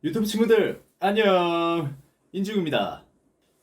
유튜브 친구들 안녕, 인중입니다.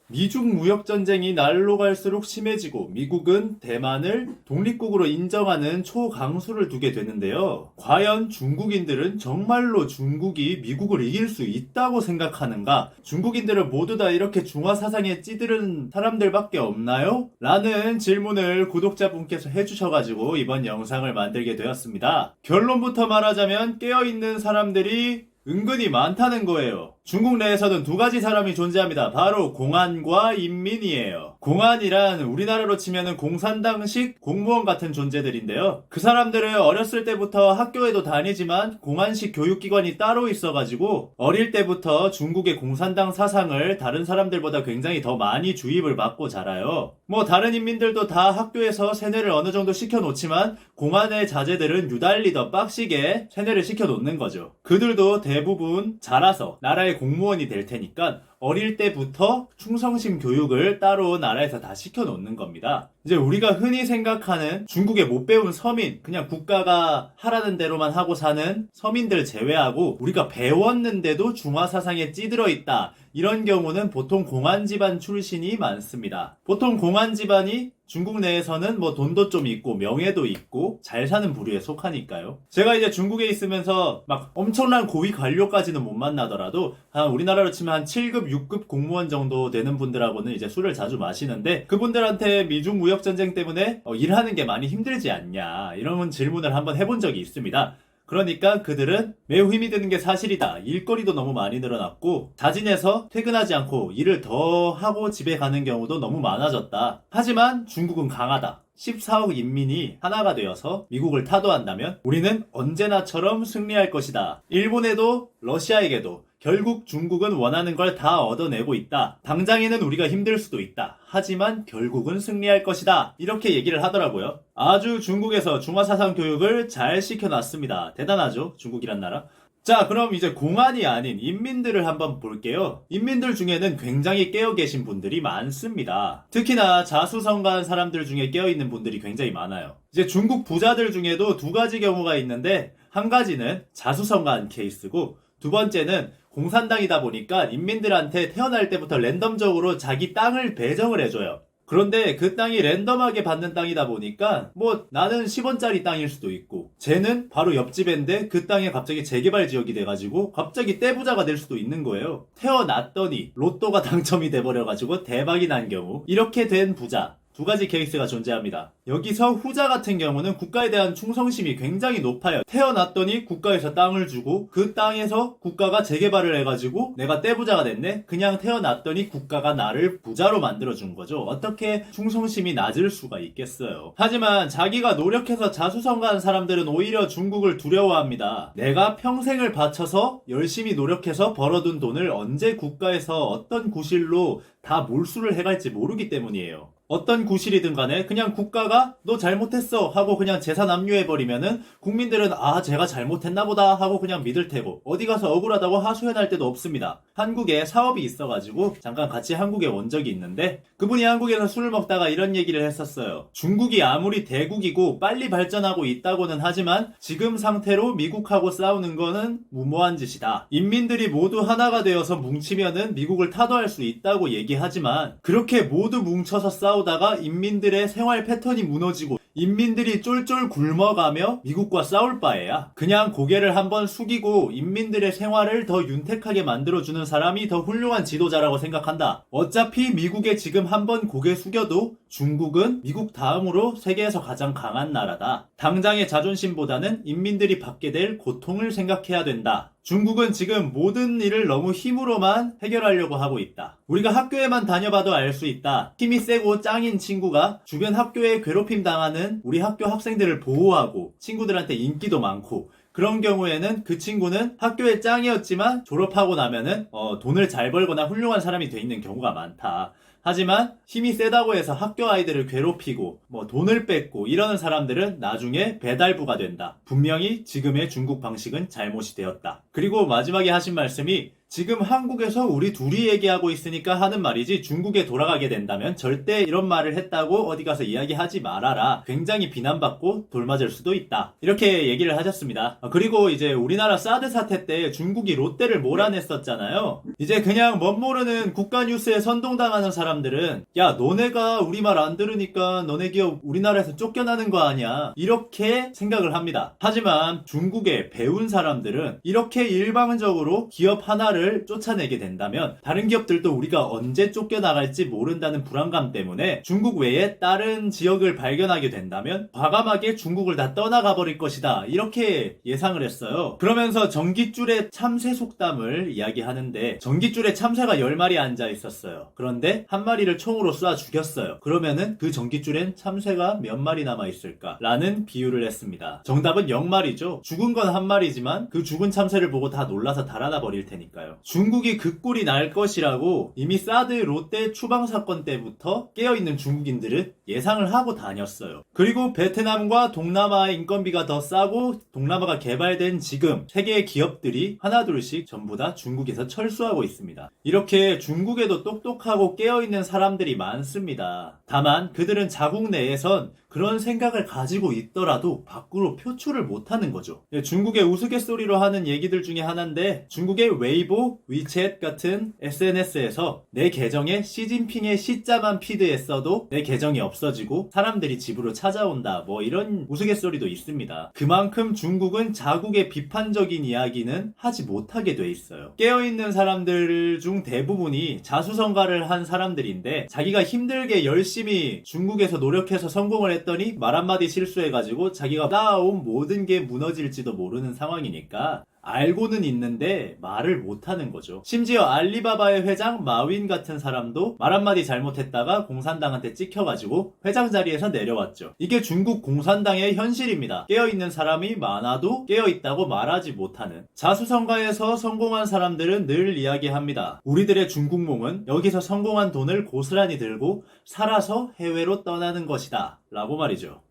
미중 무역전쟁이 날로 갈수록 심해지고 미국은 대만을 독립국으로 인정하는 초강수를 두게 됐는데요. 과연 중국인들은 정말로 중국이 미국을 이길 수 있다고 생각하는가? 중국인들은 모두 다 이렇게 중화사상에 찌들은 사람들밖에 없나요? 라는 질문을 구독자분께서 해주셔가지고 이번 영상을 만들게 되었습니다. 결론부터 말하자면 깨어있는 사람들이 은근히 많다는 거예요. 중국 내에서는 두 가지 사람이 존재합니다. 바로 공안과 인민이에요. 공안이란 우리나라로 치면은 공산당식 공무원 같은 존재들인데요. 그 사람들은 어렸을 때부터 학교에도 다니지만 공안식 교육기관이 따로 있어가지고 어릴 때부터 중국의 공산당 사상을 다른 사람들보다 굉장히 더 많이 주입을 받고 자라요. 뭐 다른 인민들도 다 학교에서 세뇌를 어느 정도 시켜놓지만 공안의 자제들은 유달리 더 빡시게 세뇌를 시켜놓는 거죠. 그들도 대부분 자라서 나라의 공무원이 될 테니까 어릴 때부터 충성심 교육을 따로 나라에서 다 시켜놓는 겁니다. 이제 우리가 흔히 생각하는 중국의 못 배운 서민, 그냥 국가가 하라는 대로만 하고 사는 서민들 제외하고 우리가 배웠는데도 중화사상에 찌들어 있다. 이런 경우는 보통 공안 집안 출신이 많습니다. 보통 공안 집안이 중국 내에서는 뭐 돈도 좀 있고 명예도 있고 잘 사는 부류에 속하니까요. 제가 이제 중국에 있으면서 막 엄청난 고위 관료까지는 못 만나더라도 한 우리나라로 치면 한 7급, 6급 공무원 정도 되는 분들하고는 이제 술을 자주 마시는데 그분들한테 미중 무역 전쟁 때문에 일하는 게 많이 힘들지 않냐 이런 질문을 한번 해본 적이 있습니다. 그러니까 그들은 매우 힘이 드는 게 사실이다. 일거리도 너무 많이 늘어났고 자진해서 퇴근하지 않고 일을 더 하고 집에 가는 경우도 너무 많아졌다. 하지만 중국은 강하다. 14억 인민이 하나가 되어서 미국을 타도한다면 우리는 언제나처럼 승리할 것이다. 일본에도 러시아에게도 결국 중국은 원하는 걸 다 얻어내고 있다. 당장에는 우리가 힘들 수도 있다. 하지만 결국은 승리할 것이다. 이렇게 얘기를 하더라고요. 아주 중국에서 중화사상 교육을 잘 시켜놨습니다. 대단하죠? 중국이란 나라. 자, 그럼 이제 공안이 아닌 인민들을 한번 볼게요. 인민들 중에는 굉장히 깨어 계신 분들이 많습니다. 특히나 자수성가한 사람들 중에 깨어있는 분들이 굉장히 많아요. 이제 중국 부자들 중에도 두 가지 경우가 있는데 한 가지는 자수성가한 케이스고 두 번째는 공산당이다 보니까 인민들한테 태어날 때부터 랜덤적으로 자기 땅을 배정을 해줘요. 그런데 그 땅이 랜덤하게 받는 땅이다 보니까 뭐 나는 10원짜리 땅일 수도 있고 쟤는 바로 옆집인데 그 땅에 갑자기 재개발 지역이 돼가지고 갑자기 떼부자가 될 수도 있는 거예요. 태어났더니 로또가 당첨이 돼버려가지고 대박이 난 경우 이렇게 된 부자 두 가지 케이스가 존재합니다. 여기서 후자 같은 경우는 국가에 대한 충성심이 굉장히 높아요. 태어났더니 국가에서 땅을 주고 그 땅에서 국가가 재개발을 해가지고 내가 떼부자가 됐네? 그냥 태어났더니 국가가 나를 부자로 만들어준 거죠. 어떻게 충성심이 낮을 수가 있겠어요. 하지만 자기가 노력해서 자수성가한 사람들은 오히려 중국을 두려워합니다. 내가 평생을 바쳐서 열심히 노력해서 벌어둔 돈을 언제 국가에서 어떤 구실로 다 몰수를 해갈지 모르기 때문이에요. 어떤 구실이든 간에 그냥 국가가 너 잘못했어 하고 그냥 재산 압류해버리면은 국민들은 아 제가 잘못했나 보다 하고 그냥 믿을 테고 어디 가서 억울하다고 하소연할 데도 없습니다. 한국에 사업이 있어가지고 잠깐 같이 한국에 온 적이 있는데 그분이 한국에서 술을 먹다가 이런 얘기를 했었어요. 중국이 아무리 대국이고 빨리 발전하고 있다고는 하지만 지금 상태로 미국하고 싸우는 거는 무모한 짓이다. 인민들이 모두 하나가 되어서 뭉치면은 미국을 타도할 수 있다고 얘기하지만 그렇게 모두 뭉쳐서 싸우다가 인민들의 생활 패턴이 무너지고 인민들이 쫄쫄 굶어가며 미국과 싸울 바에야 그냥 고개를 한번 숙이고 인민들의 생활을 더 윤택하게 만들어주는 사람이 더 훌륭한 지도자라고 생각한다. 어차피 미국에 지금 한번 고개 숙여도 중국은 미국 다음으로 세계에서 가장 강한 나라다. 당장의 자존심보다는 인민들이 받게 될 고통을 생각해야 된다. 중국은 지금 모든 일을 너무 힘으로만 해결하려고 하고 있다. 우리가 학교에만 다녀봐도 알 수 있다. 힘이 세고 짱인 친구가 주변 학교에 괴롭힘 당하는 우리 학교 학생들을 보호하고 친구들한테 인기도 많고 그런 경우에는 그 친구는 학교의 짱이었지만 졸업하고 나면은 돈을 잘 벌거나 훌륭한 사람이 돼 있는 경우가 많다. 하지만 힘이 세다고 해서 학교 아이들을 괴롭히고 돈을 뺏고 이러는 사람들은 나중에 배달부가 된다. 분명히 지금의 중국 방식은 잘못이 되었다. 그리고 마지막에 하신 말씀이 지금 한국에서 우리 둘이 얘기하고 있으니까 하는 말이지 중국에 돌아가게 된다면 절대 이런 말을 했다고 어디 가서 이야기하지 말아라. 굉장히 비난받고 돌맞을 수도 있다. 이렇게 얘기를 하셨습니다. 그리고 이제 우리나라 사드 사태 때 중국이 롯데를 몰아냈었잖아요. 이제 그냥 멋모르는 국가 뉴스에 선동당하는 사람들은 야 너네가 우리 말 안 들으니까 너네 기업 우리나라에서 쫓겨나는 거 아니야. 이렇게 생각을 합니다. 하지만 중국의 배운 사람들은 이렇게 일방적으로 기업 하나를 쫓아내게 된다면 다른 기업들도 우리가 언제 쫓겨나갈지 모른다는 불안감 때문에 중국 외에 다른 지역을 발견하게 된다면 과감하게 중국을 다 떠나가 버릴 것이다. 이렇게 예상을 했어요. 그러면서 전깃줄의 참새 속담을 이야기하는데 전깃줄에 참새가 10마리 앉아 있었어요. 그런데 한 마리를 총으로 쏴 죽였어요. 그러면은 그 전깃줄엔 참새가 몇 마리 남아 있을까? 라는 비유를 했습니다. 정답은 0마리죠. 죽은 건 한 마리지만 그 죽은 참새를 보고 다 놀라서 달아나 버릴 테니까요. 중국이 그 꼴이 날 것이라고 이미 사드 롯데 추방 사건 때부터 깨어있는 중국인들은 예상을 하고 다녔어요. 그리고 베트남과 동남아의 인건비가 더 싸고 동남아가 개발된 지금 세계의 기업들이 하나둘씩 전부 다 중국에서 철수하고 있습니다. 이렇게 중국에도 똑똑하고 깨어있는 사람들이 많습니다. 다만 그들은 자국 내에선 그런 생각을 가지고 있더라도 밖으로 표출을 못하는 거죠. 중국의 우스갯소리로 하는 얘기들 중에 하나인데 중국의 웨이보, 위챗 같은 SNS에서 내 계정에 시진핑의 시자만 피드했어도 내 계정이 없어지고 사람들이 집으로 찾아온다 뭐 이런 우스갯소리도 있습니다. 그만큼 중국은 자국의 비판적인 이야기는 하지 못하게 돼 있어요. 깨어있는 사람들 중 대부분이 자수성가를 한 사람들인데 자기가 힘들게 열심히 중국에서 노력해서 성공을 했더니 말 한마디 실수해가지고 자기가 쌓아온 모든 게 무너질지도 모르는 상황이니까 알고는 있는데 말을 못하는 거죠. 심지어 알리바바의 회장 마윈 같은 사람도 말 한마디 잘못했다가 공산당한테 찍혀가지고 회장 자리에서 내려왔죠. 이게 중국 공산당의 현실입니다. 깨어있는 사람이 많아도 깨어있다고 말하지 못하는. 자수성가에서 성공한 사람들은 늘 이야기합니다. 우리들의 중국몽은 여기서 성공한 돈을 고스란히 들고 살아서 해외로 떠나는 것이다 라고 말이죠.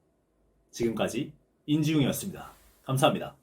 지금까지 인지웅이었습니다. 감사합니다.